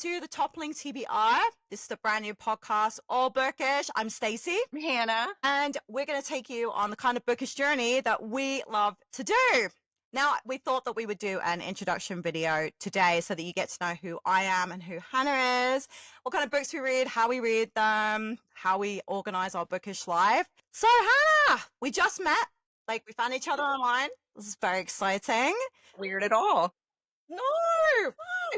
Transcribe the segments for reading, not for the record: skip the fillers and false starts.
to the Toppling TBR. This is the brand new podcast, All Bookish. I'm Stacey. I'm Hannah. And we're going to take you on the kind of bookish journey that we love to do. Now, we thought that we would do an introduction video today so that you get to know who I am and who Hannah is, what kind of books we read, how we read them, how we organize our bookish life. So, Hannah, we just met. Like, we found each other online. This is very exciting. Weird at all. No,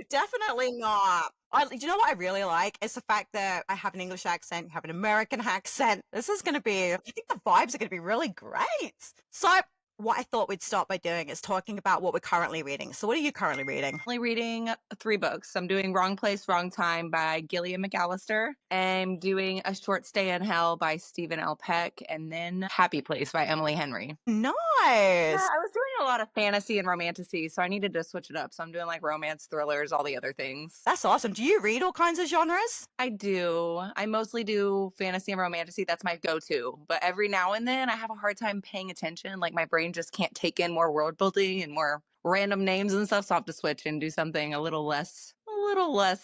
definitely not. Do you know what I really like? It's the fact that I have an English accent, you have an American accent. This is going to be, I think the vibes are going to be really great. So what I thought we'd start by doing is talking about what we're currently reading. So what are you currently reading? Only reading 3 books. I'm doing Wrong Place, Wrong Time by Gillian McAllister. I'm doing A Short Stay in Hell by Stephen L. Peck. And then Happy Place by Emily Henry. Nice. Yeah, I was doing a lot of fantasy and romantasy, so I needed to switch it up. So I'm doing like romance, thrillers, all the other things. That's awesome. Do you read all kinds of genres? I do. I mostly do fantasy and romantasy. That's my go-to. But every now and then I have a hard time paying attention. Like my brain just can't take in more world building and more random names and stuff. So I have to switch and do something a little less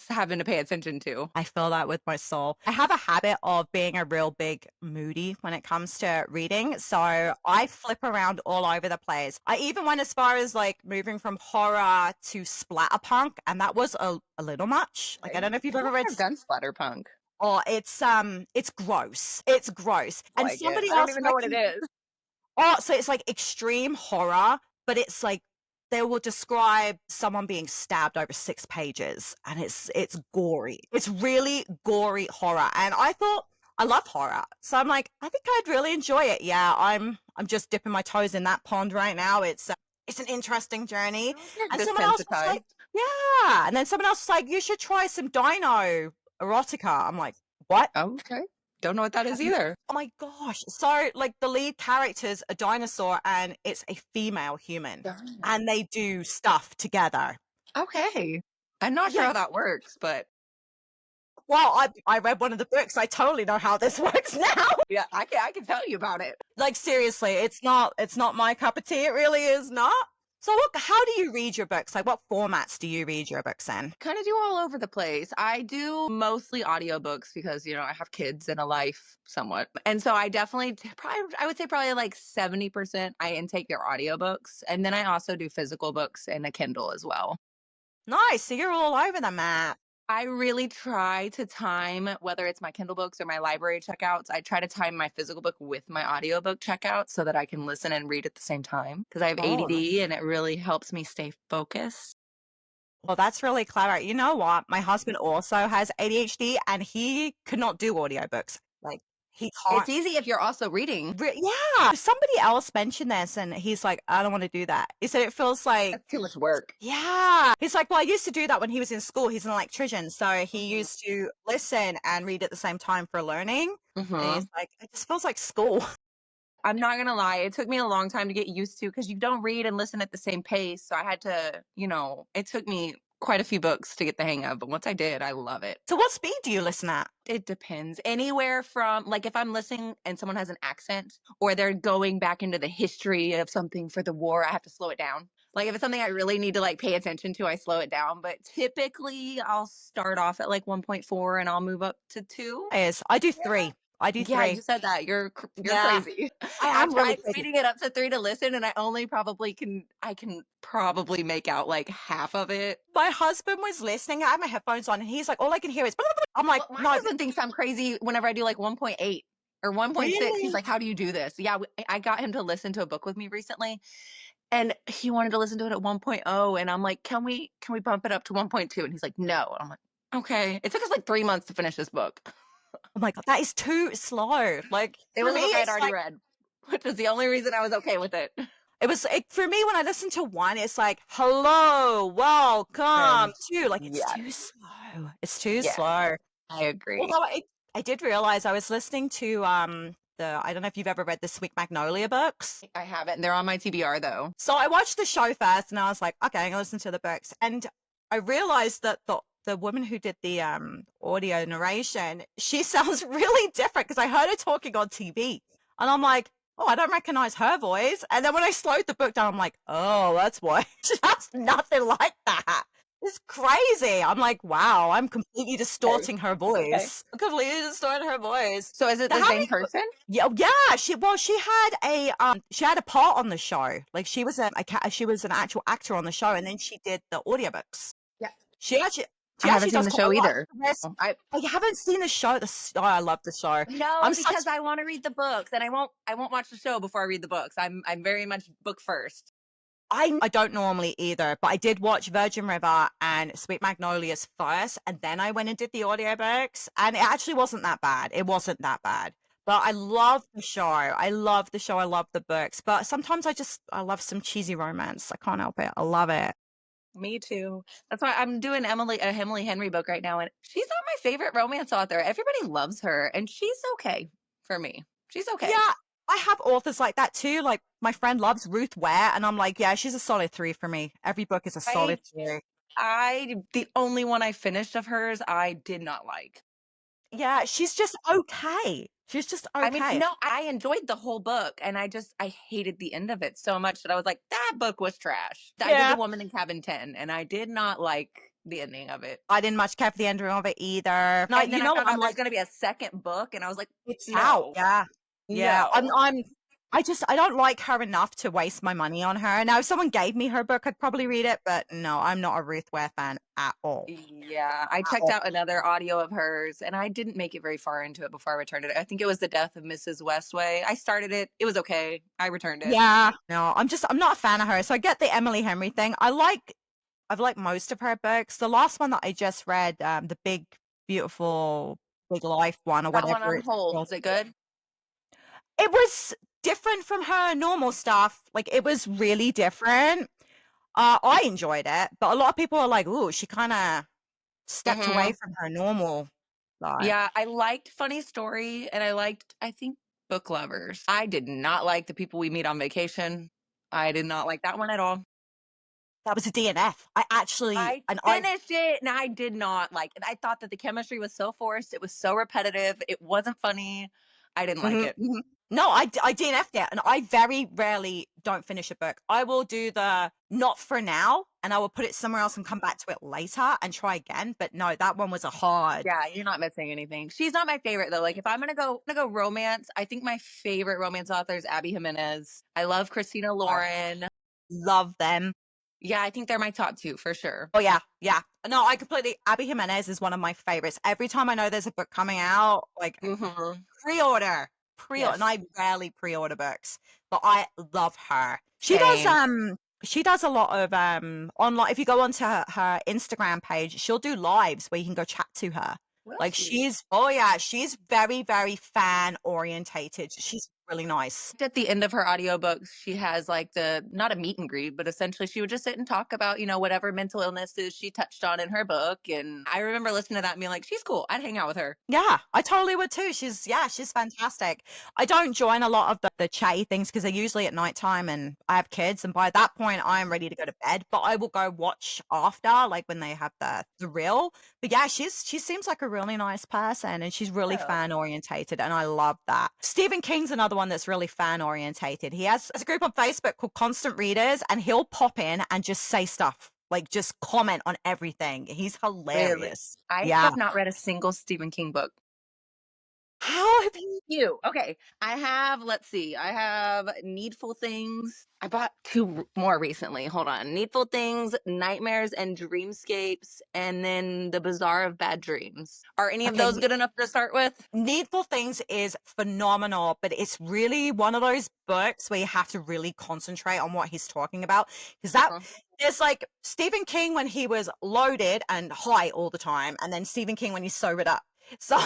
having to pay attention to. I feel that with my soul. I have a habit of being a real big moody when it comes to reading. So I flip around all over the place. I even went as far as like moving from horror to splatterpunk, and that was a little much. Like, I don't know if you've ever read done splatterpunk. Oh, it's gross. It's gross. I and like somebody it. else I don't even know what it is. Oh, so it's like extreme horror, but it's like they will describe someone being stabbed over 6 pages, and it's gory. It's really gory horror. And I thought, I love horror. So I'm like, I think I'd really enjoy it. Yeah, I'm just dipping my toes in that pond right now. It's an interesting journey. And someone else was like, yeah. And then someone else was like, you should try some dino erotica. I'm like, what? Okay. Don't know what that is either. Oh my gosh. So like the lead character's a dinosaur and it's a female human and they do stuff together. Okay. I'm not sure how that works, but well, I read one of the books. I totally know how this works now. Yeah, I can tell you about it. Like seriously, it's not my cup of tea. It really is not. So how do you read your books? Like what formats do you read your books in? Kind of do all over the place. I do mostly audiobooks because, I have kids and a life somewhat. And so I definitely I would say probably like 70% I intake their audiobooks. And then I also do physical books and a Kindle as well. Nice. So you're all over the map. I really try to time, whether it's my Kindle books or my library checkouts, I try to time my physical book with my audiobook checkout so that I can listen and read at the same time because I have ADD and it really helps me stay focused. Well, that's really clever. You know what? My husband also has ADHD and he could not do audiobooks. Like he can't. It's easy if you're also reading. Yeah. Somebody else mentioned this and he's like, I don't want to do that. He said it feels like that's too much work. Yeah. He's like, well, I used to do that when he was in school. He's an electrician. So he used to listen and read at the same time for learning. And he's like, it just feels like school. I'm not going to lie. It took me a long time to get used to because you don't read and listen at the same pace. So I had to, it took me quite a few books to get the hang of. But once I did, I love it. So what speed do you listen at? It depends. Anywhere from, like, if I'm listening and someone has an accent or they're going back into the history of something for the war, I have to slow it down. Like, if it's something I really need to, like, pay attention to, I slow it down. But typically, I'll start off at, like, 1.4 and I'll move up to 2. I do 3. I do 3. Yeah, you said that. You're crazy. I'm really tried speeding it up to 3 to listen, and I can probably make out like half of it. My husband was listening. I had my headphones on, and he's like, all I can hear is. I'm like, well, my husband thinks I'm crazy whenever I do like 1.8 or 1.6. Really? He's like, how do you do this? Yeah, I got him to listen to a book with me recently, and he wanted to listen to it at 1.0, and I'm like, can we bump it up to 1.2? And he's like, no. And I'm like, okay. It took us like 3 months to finish this book. Oh my God, that is too slow. Like it was a book I'd already read, which is the only reason I was okay with it. For me, when I listen to one, it's like, hello, welcome to, like, it's too slow. It's too slow. I agree. Although I did realize I was listening to, I don't know if you've ever read the Sweet Magnolia books. I haven't. They're on my TBR though. So I watched the show first and I was like, okay, I'm going to listen to the books. And I realized that the woman who did the audio narration, she sounds really different because I heard her talking on TV. And I'm like, oh, I don't recognize her voice. And then when I slowed the book down, I'm like, oh, that's why. She sounds nothing like that. It's crazy. I'm like, wow, I'm completely Okay. distorting her Okay. voice. Completely distorting her voice. So is it Now the how same many person? yeah, yeah, she had a part on the show. Like she was an actual actor on the show, and then she did the audiobooks. Yeah. She actually I she haven't actually seen does the quite a show lot. either. The rest Oh, I oh, you haven't seen the show? Oh, I love the show. no, I'm such because I want to read the books, and I won't watch the show before I read the books. I'm very much book first. I don't normally either, but I did watch Virgin River and Sweet Magnolias first, and then I went and did the audiobooks, and it actually wasn't that bad. It wasn't that bad. But I love the show. I love the show. I love the books. But sometimes I love some cheesy romance. I can't help it. I love it. Me too. That's why I'm doing Emily Henry book right now, and she's not my favorite romance author. Everybody loves her, and she's okay for me. She's okay. Yeah, I have authors like that too. Like my friend loves Ruth Ware, and I'm like, yeah, she's a solid 3 for me. Every book is a solid I 3. I the only one I finished of hers I did not like. Yeah, she's just okay. She's just I mean, okay. no, I enjoyed the whole book, and I hated the end of it so much that I was like, that book was trash. I did The Yeah. Woman in Cabin 10, and I did not like the ending of it. I didn't much care for the ending of it either. No, And you then I know what? found I'm out there's like, going to be a second book, and I was like, it's out. no, Yeah. Yeah. no. I don't like her enough to waste my money on her. Now, if someone gave me her book, I'd probably read it, but no, I'm not a Ruth Ware fan at all. Yeah, I At checked all. out another audio of hers, and I didn't make it very far into it before I returned it. I think it was The Death of Mrs. Westway. I started it. It was okay. I returned it. Yeah. No, I'm not a fan of her. So I get the Emily Henry thing. I've liked most of her books. The last one that I just read, the Big Beautiful Big Life one or That one whatever on it's hold. called. Is it good? It was different from her normal stuff. Like it was really different. I enjoyed it, but a lot of people are like, "Ooh, she kind of stepped away Mhm. from her normal life." Yeah, I liked Funny Story, and I liked, I think, Book Lovers. I did not like The People We Meet on Vacation. I did not like that one at all. That was a DNF. I actually, I and I, finished it, and I did not like it. I thought that the chemistry was so forced. It was so repetitive. It wasn't funny. I didn't like mhm. it. No, I DNF'd it, and I very rarely don't finish a book. I will do the not for now, and I will put it somewhere else and come back to it later and try again. But no, that one was a hard. Yeah, you're not missing anything. She's not my favorite though. Like if I'm gonna go romance, I think my favorite romance author is Abby Jimenez. I love Christina I Lauren. love them. Yeah, I think they're my top two for sure. Oh yeah, yeah. No, I completely. Abby Jimenez is one of my favorites. Every time I know there's a book coming out, like Hmm. pre-order, pre-order, and Yes. I rarely pre-order books, but I love her. Same. She does a lot of online. If you go onto her Instagram page, she'll do lives where you can go chat to her. Will Like she? oh yeah, she's very, very fan orientated. She's really nice. At the end of her audiobooks, she has like the not a meet and greet, but essentially she would just sit and talk about, whatever mental illnesses she touched on in her book. And I remember listening to that and being like, she's cool. I'd hang out with her. Yeah, I totally would too. She's fantastic. I don't join a lot of the chatty things because they're usually at nighttime and I have kids, and by that point I am ready to go to bed. But I will go watch after, like when they have the reel. But yeah, she seems like a really nice person and she's really Oh, fan orientated, and I love that. Stephen King's another one that's really fan orientated. He has a group on Facebook called Constant Readers, and he'll pop in and just say stuff. Like just comment on everything. He's really? hilarious. I Yeah. have not read a single Stephen King book. How have you You. Okay. Let's see, I have Needful Things. I bought two more recently. Hold on. Needful Things, Nightmares and Dreamscapes, and then The Bazaar of Bad Dreams. Are any of okay, those good enough to start with? Needful Things is phenomenal, but it's really one of those books where you have to really concentrate on what he's talking about. Because Uh-huh. there's like Stephen King when he was loaded and high all the time, and then Stephen King when he's sobered up. So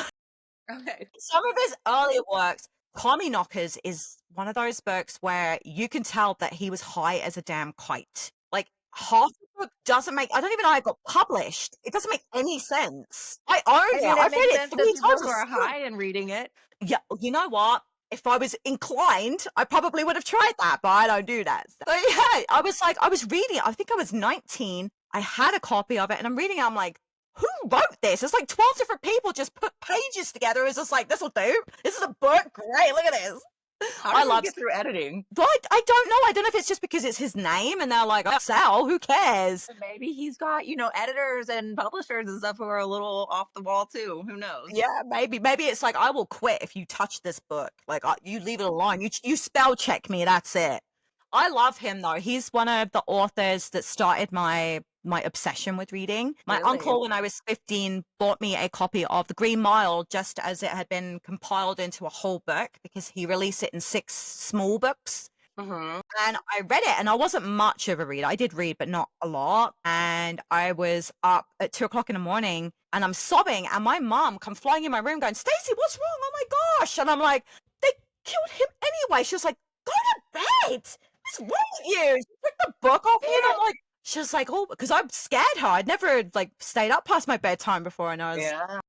Okay. some of his earlier works, Tommy Knockers is one of those books where you can tell that he was high as a damn kite. Like half the book doesn't make, I don't even know how it got published. It doesn't make any sense. I I own it. mean, it I've read makes it sense to 3 people times. who I are still high and reading it. yeah, you know what? If I was inclined, I probably would have tried that, but I don't do that. So yeah, I was reading it. I think I was 19. I had a copy of it and I'm reading it. I'm like, who wrote this? It's like 12 different people just put pages together. It's just like, this will do. This is a book. Great. Look at this. How I does he love get through editing? but I don't know. I don't know if it's just because it's his name and they're like, "Oh, Sal, who cares?" Maybe he's got, editors and publishers and stuff who are a little off the wall too. Who knows? Yeah, maybe it's like, "I will quit if you touch this book. Like, you leave it alone. You spell check me, that's it." I love him though. He's one of the authors that started my obsession with reading. My Really? uncle, when I was 15, bought me a copy of The Green Mile just as it had been compiled into a whole book because he released it in 6 small books. Hmm. And I read it, and I wasn't much of a reader. I did read, but not a lot. And I was up at 2 o'clock in the morning, and I'm sobbing, and my mom come flying in my room, going, "Stacey, what's wrong? Oh my gosh!" And I'm like, "They killed him anyway." She was like, "Go to bed. What's wrong with you?" She took the book off me, and I'm like, she was like, "Oh," because I scared her. I'd never like stayed up past my bedtime before, and Yeah.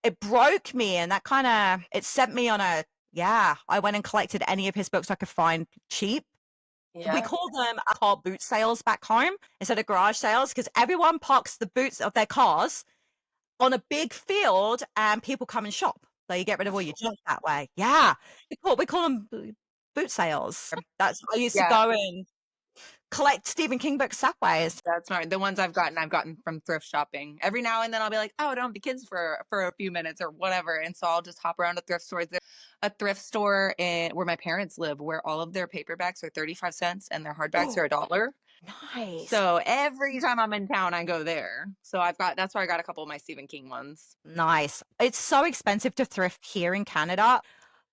it broke me, and that kind of it sent me on a yeah. I went and collected any of his books I could find cheap. We Yeah. call them car boot sales back home instead of garage sales because everyone parks the boots of their cars on a big field and people come and shop. So you get rid of all That's your cool. junk that way. Yeah. We call them boot sales. That's I used to Yeah. go and collect Stephen King books that way. That's right. The ones I've gotten from thrift shopping. Every now and then I'll be like, "Oh, I don't have the kids for a few minutes or whatever," and so I'll just hop around to thrift stores. There's a thrift store where my parents live, where all of their paperbacks are 35 cents and their hardbacks Oh, are $1. nice. So every time I'm in town, I go there. So that's where I got a couple of my Stephen King ones. Nice. It's so expensive to thrift here in Canada.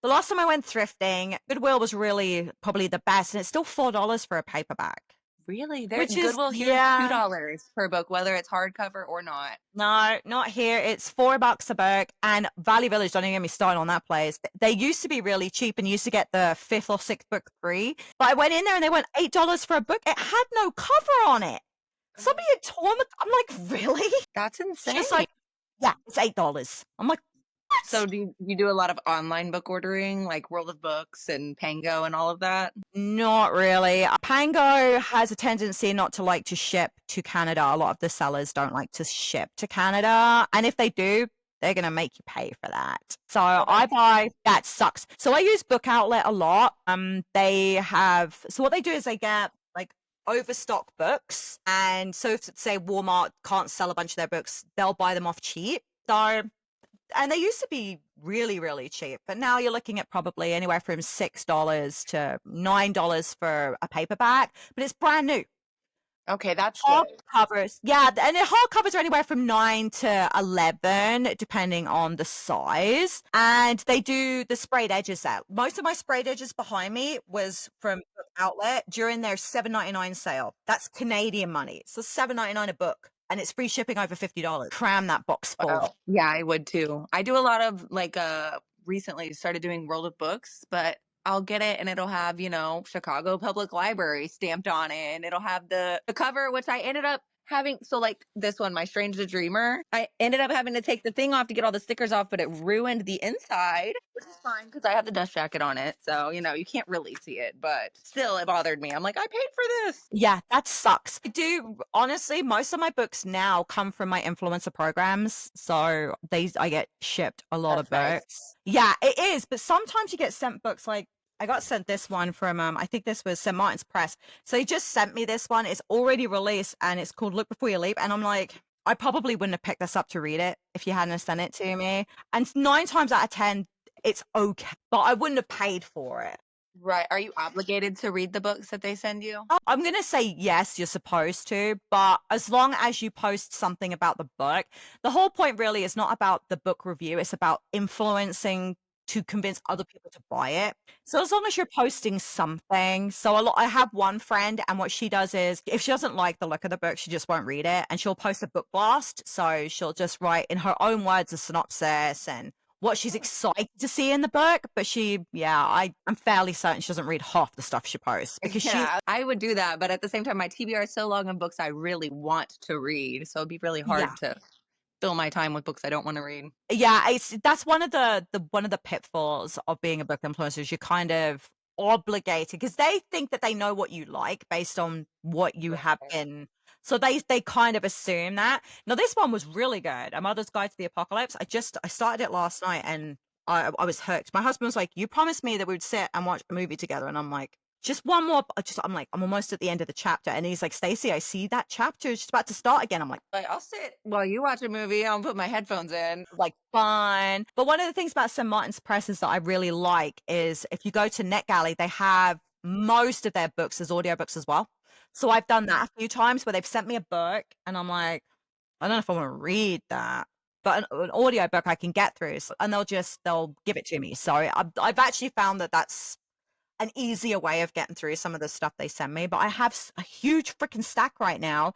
The last time I went thrifting, Goodwill was really probably the best, and it's still $4 for a paperback. Really? There Which is Goodwill here is yeah. $2 per book, whether it's hardcover or not. No, not here. It's $4 a book, and Valley Village, don't even get me started on that place. They used to be really cheap and used to get the 5th or 6th book free. But I went in there and they went $8 for a book. It had no cover on it. Somebody had torn the I'm like, "Really?" That's She was insane. like, "Yeah, it's $8." I'm like, "What?" So do you do a lot of online book ordering, like World of Books and Pango and all of that? Not really. Pango has a tendency not to like to ship to Canada. A lot of the sellers don't like to ship to Canada. And if they do, they're going to make you pay for that. So Oh, I that's buy, that sucks. So I use Book Outlet a lot. They have, so what they do is they get like overstock books. And so if say Walmart can't sell a bunch of their books, they'll buy them off cheap. So and they used to be really, really cheap, but now you're looking at probably anywhere from $6 to $9 for a paperback, but it's brand new. okay, that's good. Hardcovers, yeah, and the hardcovers are anywhere from 9 to 11, depending on the size. And they do the sprayed edges out. Most of my sprayed edges behind me was from Book Outlet during their 7.99 sale. That's Canadian money. So $7.99 a book, and it's free shipping over $50. Cram that box full. Wow. Yeah, I would too. I do a lot of recently started doing World of Books, but I'll get it and it'll have, Chicago Public Library stamped on it and it'll have the cover, which I ended up having. So like this one, My Strange the Dreamer, I ended up having to take the thing off to get all the stickers off, but it ruined the inside, which is fine because I have the dust jacket on it. So, you can't really see it, but still it bothered me. I'm like, I paid for this. Yeah, that sucks. I do honestly, most of my books now come from my influencer programs. So I get shipped a lot of That's nice. books. Yeah, it is. But sometimes you get sent books like I got sent this one from I think this was St. Martin's Press. So he just sent me this one. It's already released and it's called Look Before You Leap. And I'm like, I probably wouldn't have picked this up to read it if you hadn't have sent it to me. And 9 times out of 10, it's okay. But I wouldn't have paid for it. Right. Are you obligated to read the books that they send you? I'm going to say yes, you're supposed to, but as long as you post something about the book, the whole point really is not about the book review, it's about influencing to convince other people to buy it. So as long as you're posting something, I have one friend and what she does is if she doesn't like the look of the book, she just won't read it and she'll post a book blast. So she'll just write in her own words a synopsis and what she's excited to see in the book, but I'm fairly certain she doesn't read half the stuff she posts because Yeah, I would do that, but at the same time, my TBR is so long on books I really want to read, so it'd be really yeah. hard to fill my time with books I don't want to read. Yeah, that's one of the pitfalls of being a book influencer is you're kind of obligated because they think that they know what you like based on what you have Right. been. So they kind of assume that. Now this one was really good. A Mother's Guide to the Apocalypse. I started it last night and I was hooked. My husband was like, "You promised me that we would sit and watch a movie together," and I'm like, "Just one more." I'm like, I'm almost at the end of the chapter, and he's like, "Stacey, I see that chapter is just about to start again." I'm Like, I'll sit while you watch a movie, I'll put my headphones in. like, fine. But one of the things about St. Martin's Presses that I really like is if you go to NetGalley, they have most of their books as audiobooks as well. So I've done that a few times where they've sent me a book, and I'm like, I don't know if I want to read that, but an audiobook I can get through, and they'll give it to me. So I've actually found that that's an easier way of getting through some of the stuff they send me. But I have a huge freaking stack right now,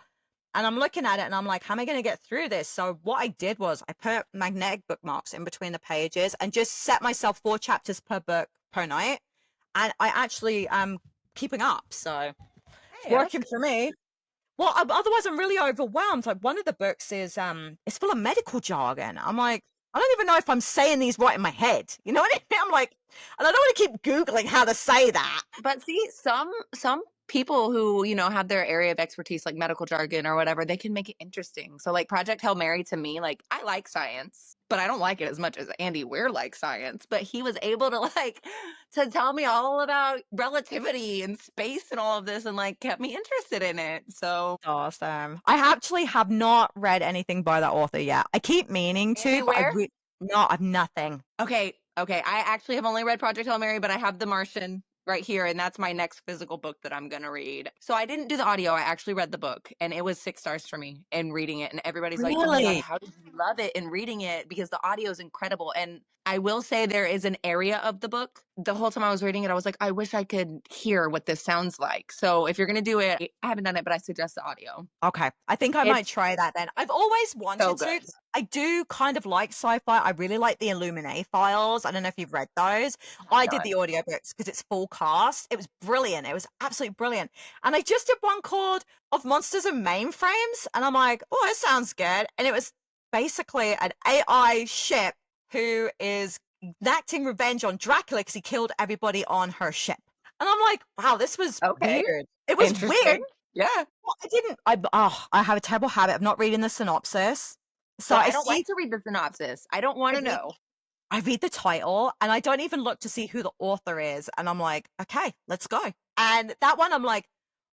and I'm looking at it and I'm like, how am I going to get through this? So what I did was I put magnetic bookmarks in between the pages and just set myself 4 chapters per book per night, and I actually am keeping up. So it's Hey, that's working for me. Well, otherwise I'm really overwhelmed. Like one of the books is it's full of medical jargon. I'm like, I don't even know if I'm saying these right in my head. You know what I mean? I'm like, and I don't want to keep Googling how to say that. But see, some people who, have their area of expertise, like medical jargon or whatever, they can make it interesting. So like Project Hail Mary to me, like I like science, but I don't like it as much as Andy Weir likes science. But he was able to to tell me all about relativity and space and all of this and like kept me interested in it. So Awesome. I actually have not read anything by that author yet. I keep meaning to, Andy but Weir? no, I've nothing. Okay, okay. I actually have only read Project Hail Mary, but I have The Martian right here, and that's my next physical book that I'm gonna read. So I didn't do the audio, I actually read the book, and it was 6 stars for me in reading it. And everybody's like, "Oh my god, Really? how did you love it in reading it?" Because the audio is incredible. And I will say there is an area of the book. The whole time I was reading it, I was like, I wish I could hear what this sounds like. So if you're gonna do it, I haven't done it, but I suggest the audio. Okay. I think I might It's try that then. I've always so wanted to. good. I do kind of like sci-fi. I really like the Illuminae files. I don't know if you've read those. I have I did not. the audiobooks because it's full cast. It was brilliant. It was absolutely brilliant. And I just did one called Of Monsters and Mainframes. And I'm like, oh, it sounds good. And it was basically an AI ship who is enacting revenge on Dracula because he killed everybody on her ship. And I'm like, wow, this was Okay. weird. It was weird. Interesting. Yeah. Well, I didn't. I have a terrible habit of not reading the synopsis. So So I I don't see, like to read the synopsis. I don't want I to read, know. I read the title, and I don't even look to see who the author is. And I'm like, okay, let's go. And that one, I'm like,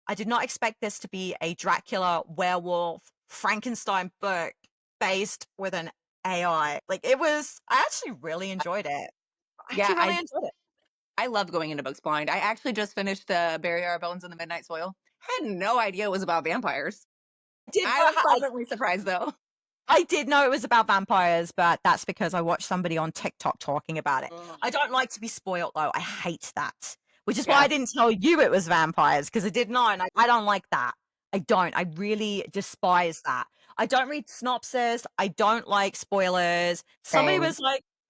I did not expect this to be a Dracula werewolf Frankenstein book based with an AI. Like it was, I actually really enjoyed it. I Yeah, actually really I enjoyed it. I love going into books blind. I actually just finished Bury Our Bones in the Midnight Soil. Had no idea it was about vampires. I did I know was how, pleasantly surprised though. I did know it was about vampires, but that's because I watched somebody on TikTok talking about it. I Mm. don't like to be spoiled though. I hate that. Which is why I Yeah, didn't tell you it was vampires because I didn't know, and I don't like that. I don't. I really despise that. I don't read synopsis. I don't like spoilers. same.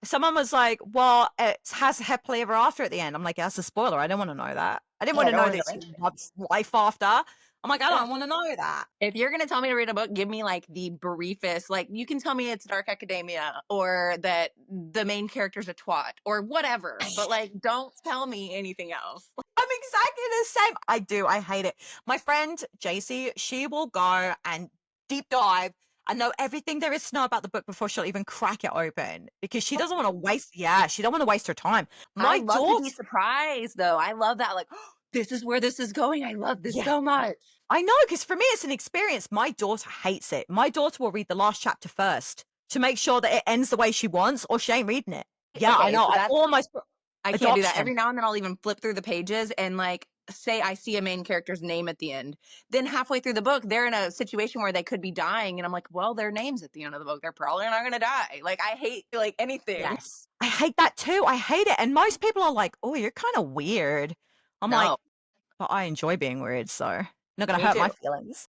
Someone was like, well, it has happily ever after at the end. I'm like, that's a spoiler. I don't want to know that. I didn't Yeah, want I to don't know want to that know she anything. loves life after. I'm like, I Yeah. don't want to know that. If you're gonna tell me to read a book, give me like the briefest. Like you can tell me it's dark academia or that the main character's a twat or whatever, but like don't tell me anything else. I'm exactly the same. I do. I hate it. My friend JC, she will go and deep dive and know everything there is to know about the book before she'll even crack it open because she doesn't want to waste. Yeah, she don't want to waste her time. I My love to daughter. be surprised though. I love that. Like, this is where this is going. I love this Yeah, so much. I know because for me it's an experience. My daughter hates it. My daughter will read the last chapter first to make sure that it ends the way she wants, or she ain't reading it. Yeah, I Okay, know. so I that's almost I can't do that. adoption. Every now and then I'll even flip through the pages and like say I see a main character's name at the end. Then halfway through the book, they're in a situation where they could be dying and I'm like, "Well, their name's at the end of the book. They're probably not going to die." Like I hate like anything. Yes, I hate that too. I hate it. And most people are like, "Oh, you're kind of weird." I'm like, No, but I enjoy being weird, so not gonna me hurt my too. feelings.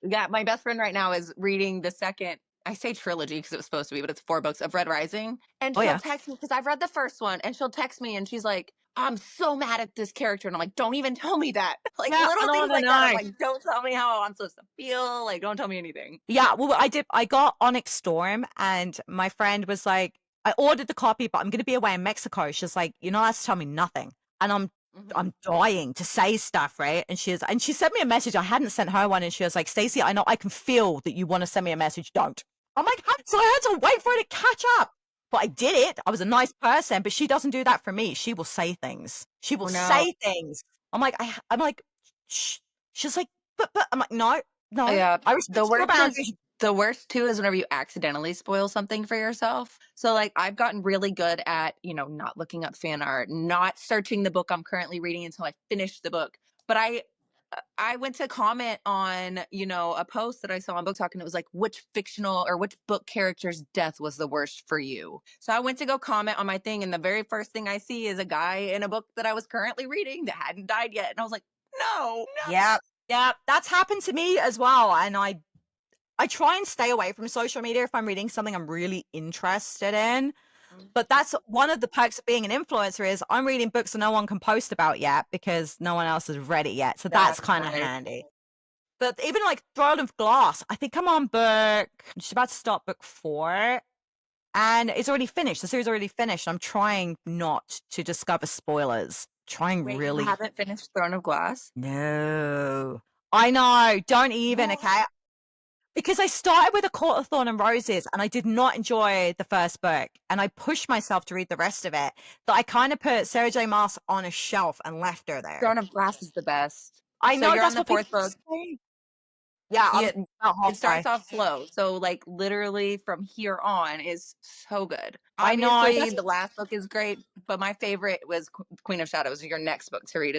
Yeah, my best friend right now is reading the second, I say trilogy because it was supposed to be, but it's 4 books of Red Rising. And Oh she'll yeah. text me because I've read the first one and she'll text me and she's like, I'm so mad at this character. And I'm like, don't even tell me that. Like Yeah, I little don't things wanna like that. I'm know. like, don't tell me how I'm supposed to feel. Like, don't tell me anything. Yeah, well, I got Onyx Storm, and my friend was like, I ordered the copy, but I'm gonna be away in Mexico. She's like, "You're not allowed to tell me nothing." And Mhm. I'm dying to say stuff, right? And she sent me a message. I hadn't sent her one, and she was like, "Stacey, I know I can feel that you want to send me a message. Don't." I'm like, "Huh?" So I had to wait for her to catch up. but I did it. I was a nice person, but she doesn't do that for me. She will say things. She will Oh, no. say things. I'm like, "Shh." She's like, "But" I'm like, "No, no. Yeah, I the respect your worst is boundaries." the worst too is whenever you accidentally spoil something for yourself. So, like, I've gotten really good at, not looking up fan art, not searching the book I'm currently reading until I finish the book. But I went to comment on, a post that I saw on Book Talk, and it was like, which fictional or which book character's death was the worst for you? So I went to go comment on my thing, and the very first thing I see is a guy in a book that I was currently reading that hadn't died yet. And I was like, no, Yeah, yeah, that's happened to me as well, and I try and stay away from social media if I'm reading something I'm really interested in. no. But that's one of the perks of being an influencer is I'm reading books that no one can post about yet because no one else has read it yet. So that's That's kind of nice. handy. But even like Throne of Glass, I think I'm on book, I'm just about to start book 4 and it's already finished. The series already finished. I'm trying not to discover spoilers. Trying Wait, you really. haven't finished Throne of Glass? No. I know. Don't even, What? okay? Because I started with A Court of Thorn and Roses and I did not enjoy the first book and I pushed myself to read the rest of it. That I kind of put Sarah J. Maas on a shelf and left her there. Throne of Glass is the best. I So know you're on that's the what people fourth book. say. Yeah, I'm Yeah, about it starts halfway. off slow. So like literally from here on is so good. I know. Obviously, That's the last book is great, but my favorite was Queen of Shadows. Your next book to read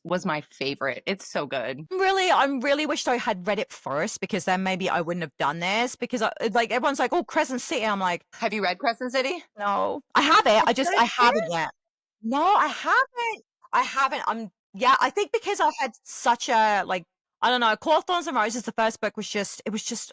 was my favorite. It's so good. I'm really wished I had read it first because then maybe I wouldn't have done this because like everyone's like, oh, Crescent City. I'm like, Have you read Crescent City? no, I have it. It's good I too. haven't yet. No, I haven't. I haven't. Yeah, I think because I had such a like I don't know, Call of Thorns and Roses, the first book was just it was just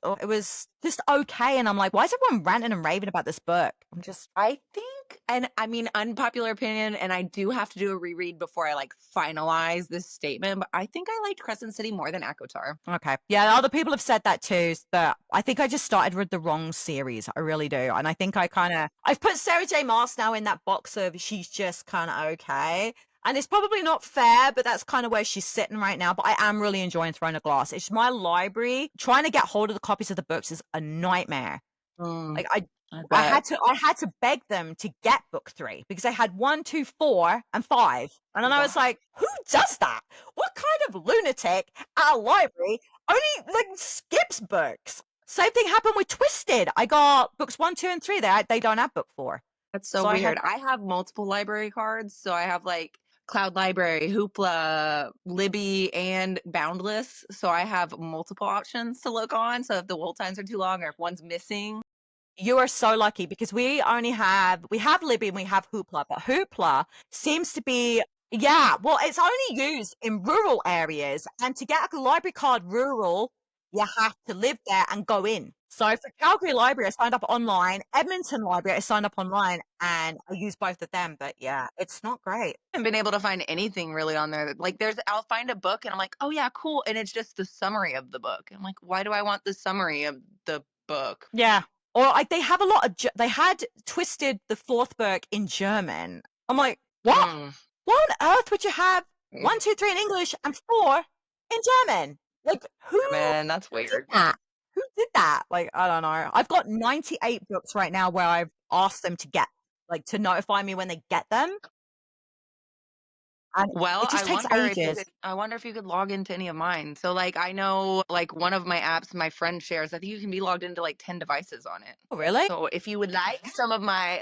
okay. And I'm like, why is everyone ranting and raving about this book? I'm just I think, and I mean, unpopular opinion, and I do have to do a reread before I like finalize this statement, but I think I liked Crescent City more than Akotar. okay. Yeah, other people have said that too, but I think I just started with the wrong series. I really do. And I think I've put Sarah J. Maas now in that box of she's just kind of okay. And it's probably not fair, but that's kind of where she's sitting right now. But I am really enjoying Throne of Glass. It's my library. Trying to get hold of the copies of the books is a nightmare. Mm, Like I bet. I had to beg them to get book 3 because they had 1, 2, 4, and 5. And then I was Wow. like, who does that? What kind of lunatic at a library only like skips books? Same thing happened with Twisted. I got books 1, 2, and 3. They don't have book 4. That's so So I had weird. I have multiple library cards. So I have like Cloud Library, Hoopla, Libby, and Boundless. So I have multiple options to look on. So if the hold times are too long or if one's missing, You are so lucky because we have Libby and we have Hoopla, but Hoopla seems to be yeah, well, it's only used in rural areas, and to get a library card rural, you have to live there and go in. So for Calgary Library, I signed up online. Edmonton Library, I signed up online, and I use both of them. But yeah, it's not great. I haven't been able to find anything really on there. Like I'll find a book and I'm like, oh yeah, cool. And it's just the summary of the book. I'm like, why do I want the summary of the book? Yeah, or they have a lot of they had Twisted the fourth book in German. I'm like, what? Mm. Why on earth would you have 1, 2, 3 in English and 4 in German? Like, who Man, that's did weird. that? Who did that? Like, I don't know. I've got 98 books right now where I've asked them to get, like, to notify me when they get them, and Well, it just takes ages. I wonder if you could log into any of mine. So like I know like one of my apps my friend shares, I think you can be logged into like 10 devices on it. Oh, really? So if you would like some of my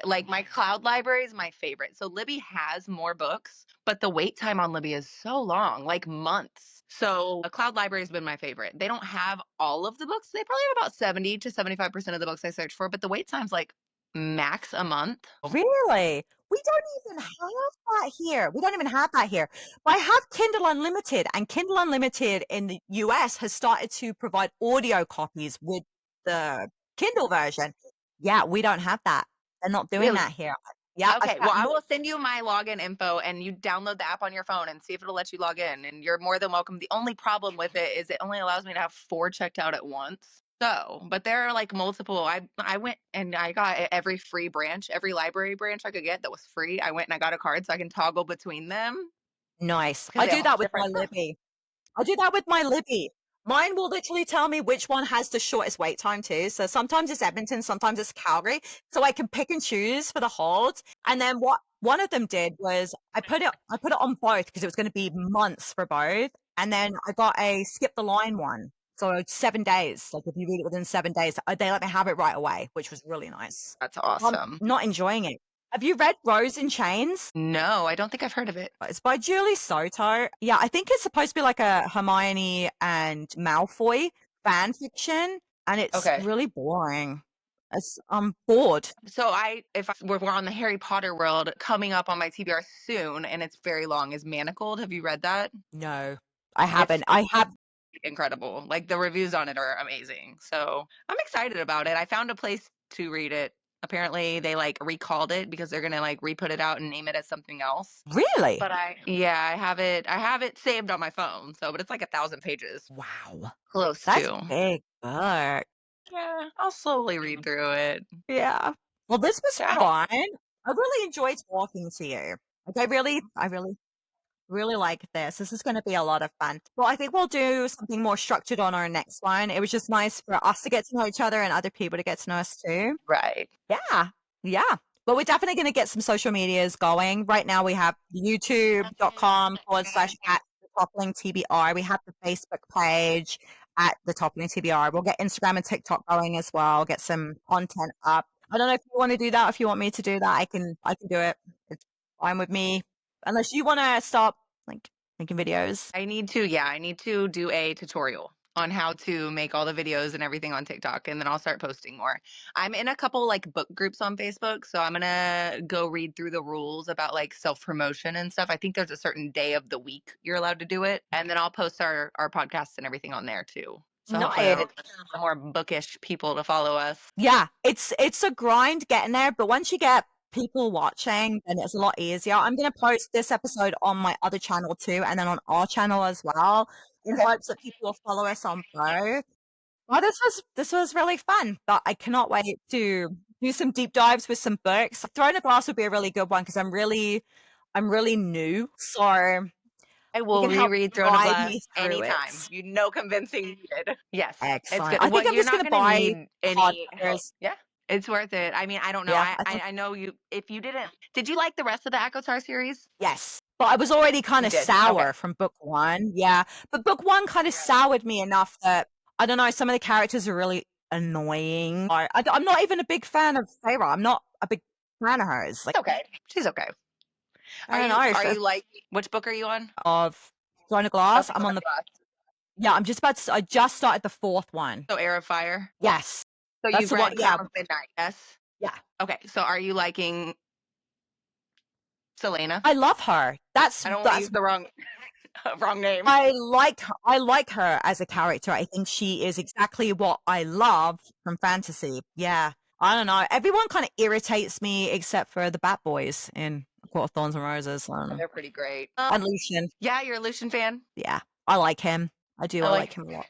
cloud library is my favorite. So Libby has more books, but the wait time on Libby is so long, like months. So a cloud library has been my favorite. They don't have all of the books. They probably have about 70 to 75% of the books I search for, but the wait time's like max a month. Really? We don't even have that here. We don't even have that here. But I have Kindle Unlimited, and Kindle Unlimited in the US has started to provide audio copies with the Kindle version. Yeah, we don't have that. They're not doing Really? that here. Yeah, I Okay, well, found I will send you my login info and you download the app on your phone and see if it'll let you log in. And you're more than welcome. The only problem with it is it only allows me to have 4 checked out at once. So, but there are like multiple. I went and I got every free branch, every library branch I could get that was free. I went and I got a card so I can toggle between them nice. because I they all do have that with my different. Libby. I do that with my Libby. Mine will literally tell me which one has the shortest wait time too. So sometimes it's Edmonton, sometimes it's Calgary. So I can pick and choose for the holds. And then what one of them did was I put it on both because it was going to be months for both. And then I got a skip the line one. So 7 days. Like if you read it within 7 days, they let me have it right away, which was really nice. That's I'm awesome. not enjoying it. Have you read Rose in Chains? No, I don't think I've heard of it. It's by Julie Soto. Yeah, I think it's supposed to be like a Hermione and Malfoy fan fiction, and it's Okay. really boring. I'm bored. So if we're on the Harry Potter world, coming up on my TBR soon, and it's very long, is Manacled. Have you read that? No, I It's haven't. I have. incredible. Like the reviews on it are amazing. So I'm excited about it. I found a place to read it. Apparently they like recalled it because they're gonna like re-put it out and name it as something else. Really? But I have it saved on my phone. So but it's like 1,000 pages. Wow, Close that's to. big book. Yeah, I'll slowly read through it. Yeah. Well, this was I don't fun. I really enjoyed talking to you. Like, I really like this. This is going to be a lot of fun. Well, I think we'll do something more structured on our next one. It was just nice for us to get to know each other and other people to get to know us too. right. Yeah. Yeah. But we're definitely going to get some social medias going. Right now we have youtube.com/@ the Toppling TBR. We have the Facebook page at the Toppling TBR. We'll get Instagram and TikTok going as well. Get some content up. I don't know if you want to do that. If you want me to do that, I can do it. It's fine with me. Unless you want to stop like making videos. I need to do a tutorial on how to make all the videos and everything on TikTok, and then I'll start posting more. I'm in a couple like book groups on Facebook, so I'm gonna go read through the rules about like self promotion and stuff. I think there's a certain day of the week you're allowed to do it, and then I'll post our podcasts and everything on there too. So hopefully Nice. that'll get some more bookish people to follow us. Yeah, it's a grind getting there, but once you get people watching, then it's a lot easier. I'm gonna post this episode on my other channel too, and then on our channel as well, in Okay. hopes that people will follow us on both. Well, this was really fun, but I cannot wait to do some deep dives with some books. Throne of Glass would be a really good one because I'm really new, so I you will can help reread Throne of guide Glass me through it. anytime. You know, convincing needed. Yes, it's Excellent. good. I think What I'm you're just not gonna going to buy need any help. hardcovers. Yeah, it's worth it. I mean, I don't know. Yeah, I I I, think I know you. If you didn't, did you like the rest of the Akotar series? yes. But I was already kind You of did. Okay. sour from book one. Yeah. But book one kind of soured me enough that I don't know, some of the characters are really annoying. I'm not even a big fan of Feyre. I'm not a big fan of hers. Like, It's okay. She's okay. I don't know. Are you like which book are you on? Of Throne of Of Glass, I'm Throne on of the, Glass. yeah, I just started the fourth one. So Air of Fire. Yes. So That's you've the one. read Yeah. Crown of Midnight. Yes. Yeah. Okay. So are you liking Selena? I love her. I don't want to That's use the wrong name. I like her as a character. I think she is exactly what I love from fantasy. Yeah. I don't know. Everyone kind of irritates me except for the Bat Boys in Court of Thorns and Roses. They're pretty great. And Lucian. Yeah, you're a Lucian fan. Yeah. I like him. I do. I I like like him a lot.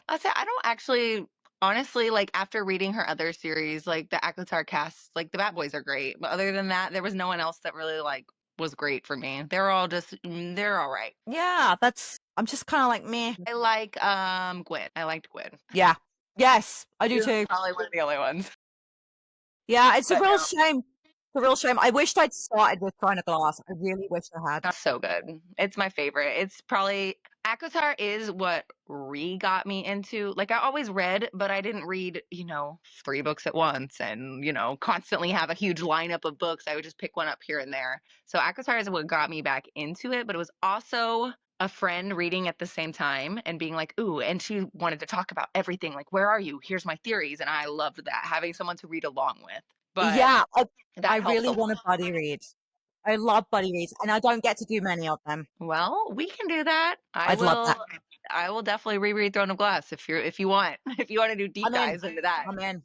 I say I don't actually honestly like after reading her other series, like the Akatar cast, like the Bat Boys are great. But other than that, there was no one else that really like was great for me. They're all just they're all right. Yeah, I'm just kind of like me. I like Gwen. I liked Gwen. Yeah. Yes, I do She was too. probably one of the only ones. Yeah, it's a But real no, shame. It's a real shame. I wished I'd started with Throne of Glass. I really wish I had. that's so good. It's my favorite. It's probably Akatar is what got me into. Like I always read, but I didn't read, 3 books at once and, constantly have a huge lineup of books. I would just pick one up here and there. So Akatar is what got me back into it, but it was also a friend reading at the same time and being like, ooh, and she wanted to talk about everything. Like, where are you? Here's my theories. And I loved that, having someone to read along with. But Yeah, I that helps a really want lot. a buddy read. I love buddy reads, and I don't get to do many of them. Well, we can do that. I'd love that. I will definitely reread Throne of Glass if you want. If you want to do deep I'm in. dives into that. I'm in.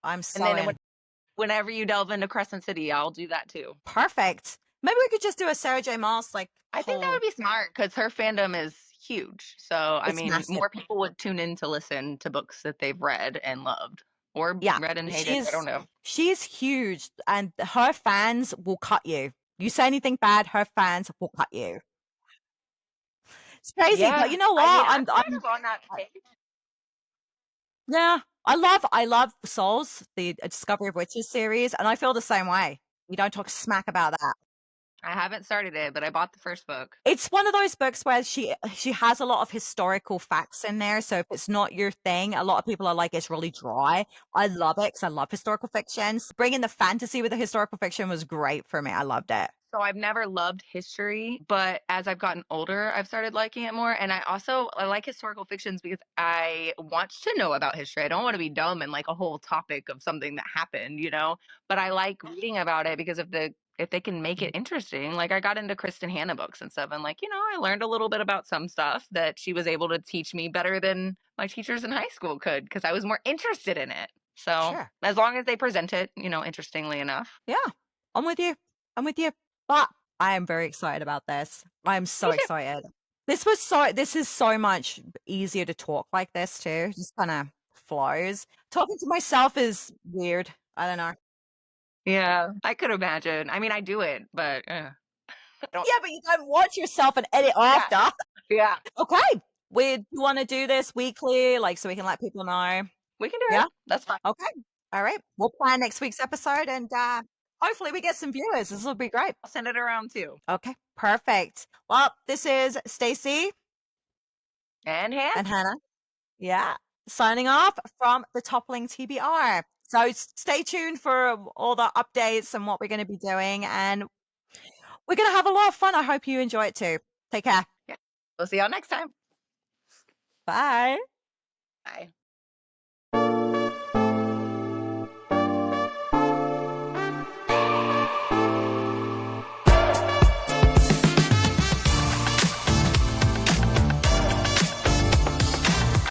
I'm And so then in. whenever you delve into Crescent City, I'll do that too. Perfect. Maybe we could just do a Sarah J. Maas like I think that would whole. be smart because her fandom is huge. So, I It's mean, massive. more people would tune in to listen to books that they've read and loved or Yeah, read and hated. I don't she's know. she's huge, and her fans will cut you. You say anything bad, her fans will cut you. It's crazy, but Yeah, you know I what? mean, I'm kind of on that page. Yeah, I love Souls, the Discovery of Witches series, and I feel the same way. You don't talk smack about that. I haven't started it, but I bought the first book. It's one of those books where she has a lot of historical facts in there, so if it's not your thing, a lot of people are like, "It's really dry." I love it because I love historical fiction. Bringing the fantasy with the historical fiction was great for me. I loved it. So I've never loved history, but as I've gotten older, I've started liking it more. And I like historical fictions because I want to know about history. I don't want to be dumb and like a whole topic of something that happened, you know. But I like reading about it because if they can make it interesting. Like I got into Kristen Hanna books and stuff, and like I learned a little bit about some stuff that she was able to teach me better than my teachers in high school could because I was more interested in it. So Sure. as long as they present it, interestingly enough. Yeah, I'm with you. I'm with you. But I am very excited about this. I am so Me too. excited. This is so much easier to talk like this too. Just kind of flows. Talking to myself is weird. I don't know. Yeah, I could imagine. I mean, I do it, but I don't. Yeah, but you don't watch yourself and edit Yeah, after. yeah, Okay. We want to do this weekly, like so we can let people know. we can do it. Yeah. That's fine. Okay. All right. We'll plan next week's episode and hopefully we get some viewers. This will be great. I'll send it around too. Okay. Perfect. Well, this is Stacey And hand. and Hannah. Yeah. Signing off from the Toppling TBR. So stay tuned for all the updates and what we're going to be doing. And we're going to have a lot of fun. I hope you enjoy it too. Take care. Yeah. We'll see y'all next time. Bye. Bye.